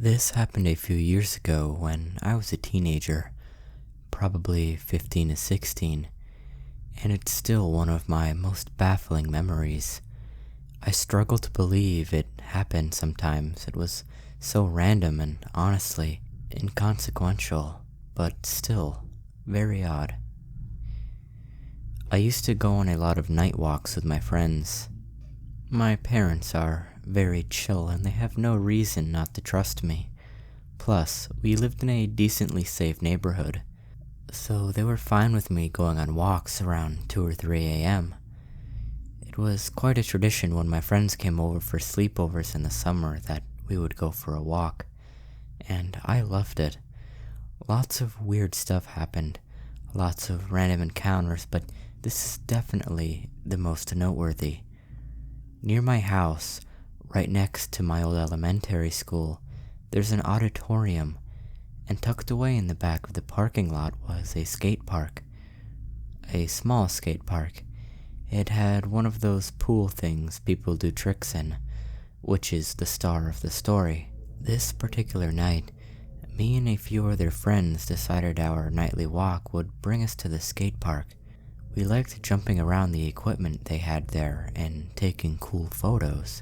This happened a few years ago when I was a teenager, probably 15 to 16, and it's still one of my most baffling memories. I struggle to believe it happened sometimes. It was so random and honestly inconsequential, but still very odd. I used to go on a lot of night walks with my friends. My parents are very chill and they have no reason not to trust me. Plus, we lived in a decently safe neighborhood, so they were fine with me going on walks around 2 or 3 a.m. It was quite a tradition when my friends came over for sleepovers in the summer that we would go for a walk, and I loved it. Lots of weird stuff happened, lots of random encounters, but this is definitely the most noteworthy. Near my house, right next to my old elementary school, there's an auditorium, and tucked away in the back of the parking lot was a skate park. A small skate park. It had one of those pool things people do tricks in, which is the star of the story. This particular night, me and a few other friends decided our nightly walk would bring us to the skate park. We liked jumping around the equipment they had there and taking cool photos.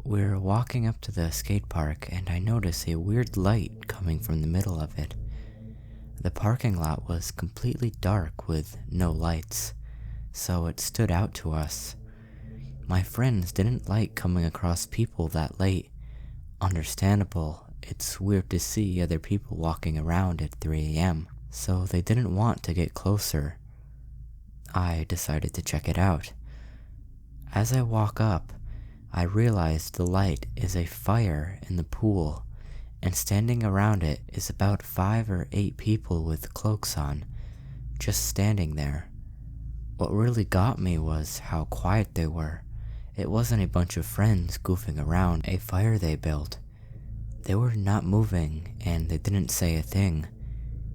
We're walking up to the skate park and I notice a weird light coming from the middle of it. The parking lot was completely dark with no lights, so it stood out to us. My friends didn't like coming across people that late. Understandable, it's weird to see other people walking around at 3 a.m., so they didn't want to get closer. I decided to check it out. As I walk up, I realize the light is a fire in the pool, and standing around it is about 5 or 8 people with cloaks on, just standing there. What really got me was how quiet they were. It wasn't a bunch of friends goofing around a fire they built. They were not moving, and they didn't say a thing.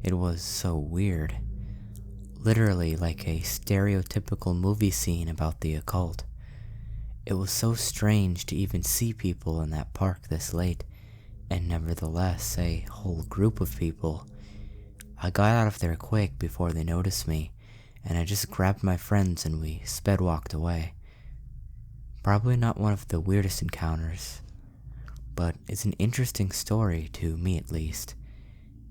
It was so weird. Literally like a stereotypical movie scene about the occult. It was so strange to even see people in that park this late, and nevertheless a whole group of people. I got out of there quick before they noticed me, and I just grabbed my friends and we sped walked away. Probably not one of the weirdest encounters, but it's an interesting story to me at least,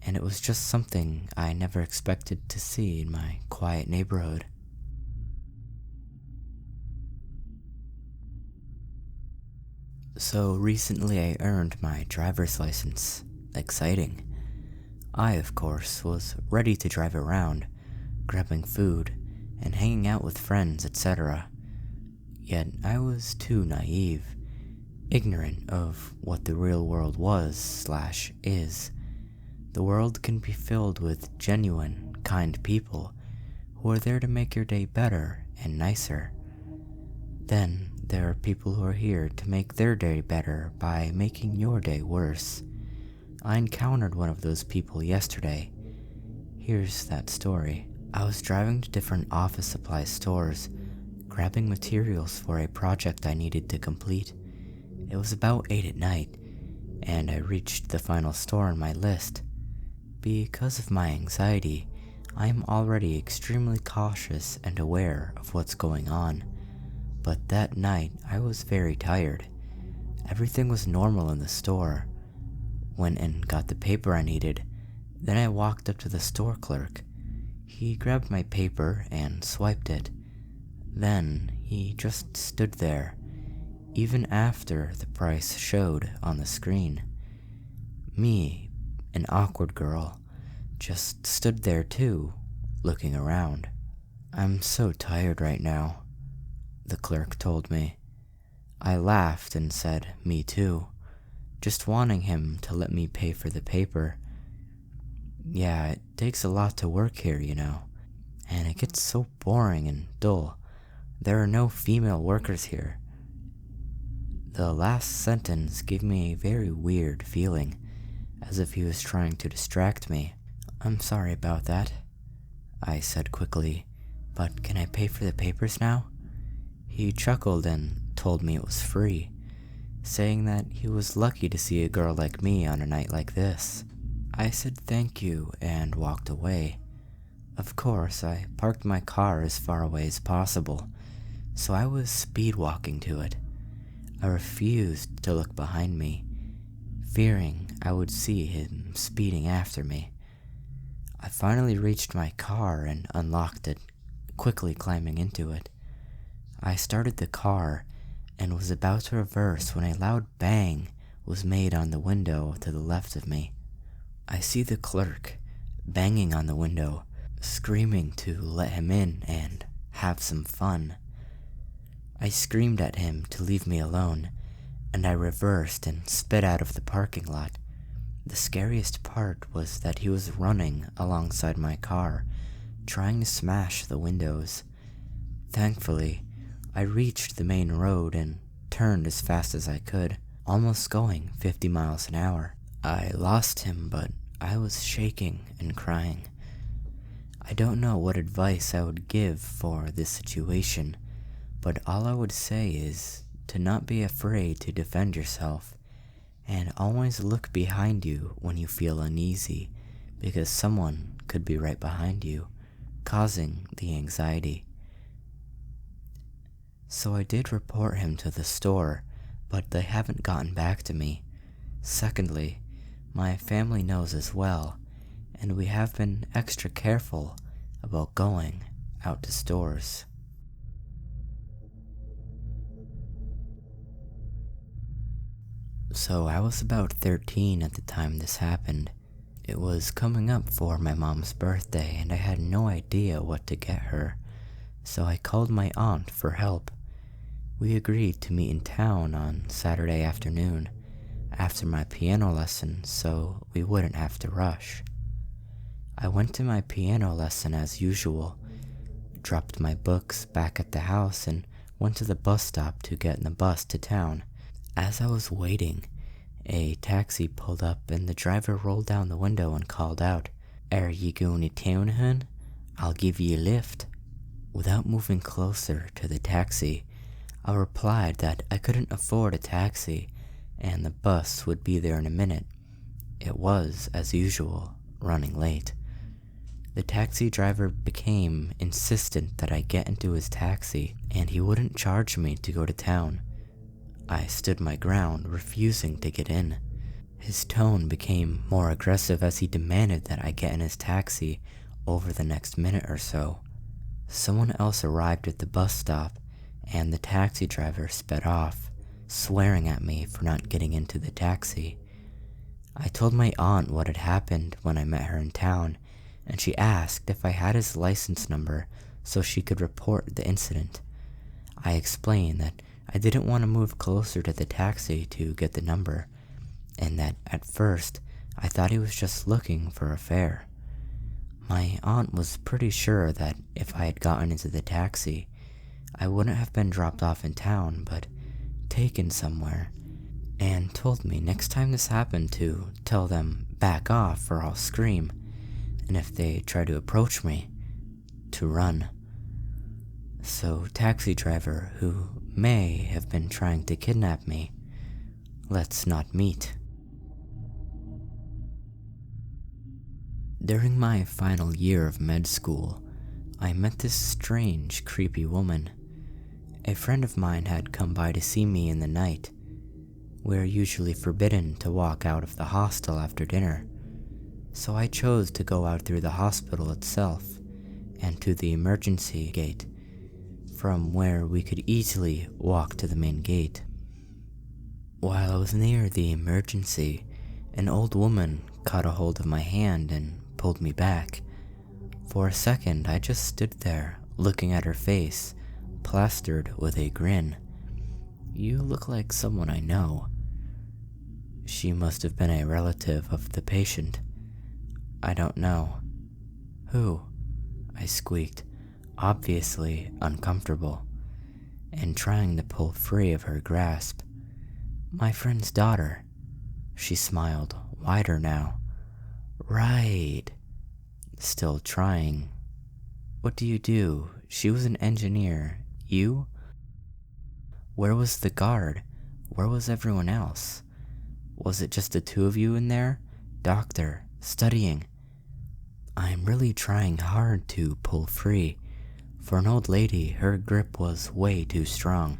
and it was just something I never expected to see in my quiet neighborhood. So recently I earned my driver's license. Exciting. I, of course, was ready to drive around, grabbing food, and hanging out with friends, etc. Yet I was too naive, ignorant of what the real world was/is. The world can be filled with genuine, kind people who are there to make your day better and nicer. Then there are people who are here to make their day better by making your day worse. I encountered one of those people yesterday. Here's that story. I was driving to different office supply stores, grabbing materials for a project I needed to complete. It was about 8 at night, and I reached the final store on my list. Because of my anxiety, I am already extremely cautious and aware of what's going on. But that night, I was very tired. Everything was normal in the store. Went and got the paper I needed. Then I walked up to the store clerk. He grabbed my paper and swiped it. Then he just stood there, even after the price showed on the screen. Me, an awkward girl, just stood there too, looking around. "I'm so tired right now," the clerk told me. I laughed and said, "Me too," just wanting him to let me pay for the paper. Yeah, it takes a lot to work here, you know, and it gets so boring and dull. There are no female workers here. The last sentence gave me a very weird feeling, as if he was trying to distract me. "I'm sorry about that," I said quickly, "but can I pay for the papers now?" He chuckled and told me it was free. saying that he was lucky to see a girl like me on a night like this. I said thank you and walked away. Of course, I parked my car as far away as possible, so I was speed walking to it. I refused to look behind me, fearing I would see him speeding after me. I finally reached my car and unlocked it, quickly climbing into it. I started the car and was about to reverse when a loud bang was made on the window to the left of me. I see the clerk banging on the window, screaming to let him in and have some fun. I screamed at him to leave me alone, and I reversed and sped out of the parking lot. The scariest part was that he was running alongside my car, trying to smash the windows. Thankfully, I reached the main road and turned as fast as I could, almost going 50 miles an hour. I lost him, but I was shaking and crying. I don't know what advice I would give for this situation, but all I would say is to not be afraid to defend yourself, and always look behind you when you feel uneasy, because someone could be right behind you, causing the anxiety. So I did report him to the store, but they haven't gotten back to me. Secondly, my family knows as well, and we have been extra careful about going out to stores. So I was about 13 at the time this happened. It was coming up for my mom's birthday and I had no idea what to get her, so I called my aunt for help. We agreed to meet in town on Saturday afternoon after my piano lesson so we wouldn't have to rush. I went to my piano lesson as usual, dropped my books back at the house and went to the bus stop to get in the bus to town. As I was waiting, a taxi pulled up and the driver rolled down the window and called out, "Are you going to town, hun? I'll give you a lift." Without moving closer to the taxi, I replied that I couldn't afford a taxi and the bus would be there in a minute. It was, as usual, running late. The taxi driver became insistent that I get into his taxi and he wouldn't charge me to go to town. I stood my ground, refusing to get in. His tone became more aggressive as he demanded that I get in his taxi over the next minute or so. Someone else arrived at the bus stop, and the taxi driver sped off, swearing at me for not getting into the taxi. I told my aunt what had happened when I met her in town, and she asked if I had his license number so she could report the incident. I explained that I didn't want to move closer to the taxi to get the number, and that at first I thought he was just looking for a fare. My aunt was pretty sure that if I had gotten into the taxi, I wouldn't have been dropped off in town, but taken somewhere, and told me next time this happened to tell them back off or I'll scream, and if they try to approach me, to run. So, taxi driver who may have been trying to kidnap me, let's not meet. During my final year of med school, I met this strange, creepy woman. A friend of mine had come by to see me in the night. We're usually forbidden to walk out of the hostel after dinner, so I chose to go out through the hospital itself and to the emergency gate, from where we could easily walk to the main gate. While I was near the emergency, an old woman caught a hold of my hand and pulled me back. For a second, I just stood there, looking at her face, plastered with a grin. "You look like someone I know." She must have been a relative of the patient. "I don't know." "Who?" I squeaked, obviously uncomfortable, and trying to pull free of her grasp. "My friend's daughter." She smiled, wider now. "Right." Still trying. "What do you do?" She was an engineer. "You?" "Where was the guard? Where was everyone else? Was it just the two of you in there? Doctor, studying. I'm really trying hard to pull free. For an old lady, her grip was way too strong.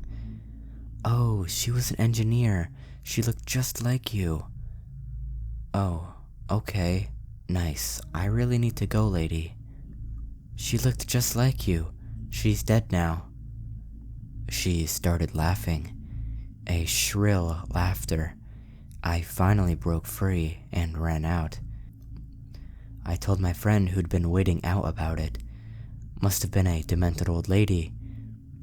Oh, she was an engineer. She looked just like you. Oh, okay. Nice. I really need to go, lady. She looked just like you. She's dead now. She started laughing. A shrill laughter. I finally broke free and ran out. I told my friend who'd been waiting out about it. Must have been a demented old lady.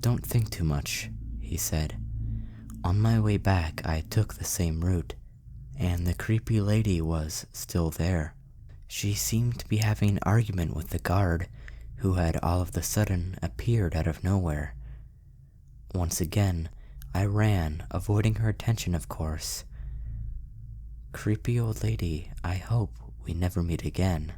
Don't think too much, he said. On my way back, I took the same route, and the creepy lady was still there. She seemed to be having an argument with the guard, who had all of a sudden appeared out of nowhere. Once again, I ran, avoiding her attention, of course. Creepy old lady, I hope we never meet again.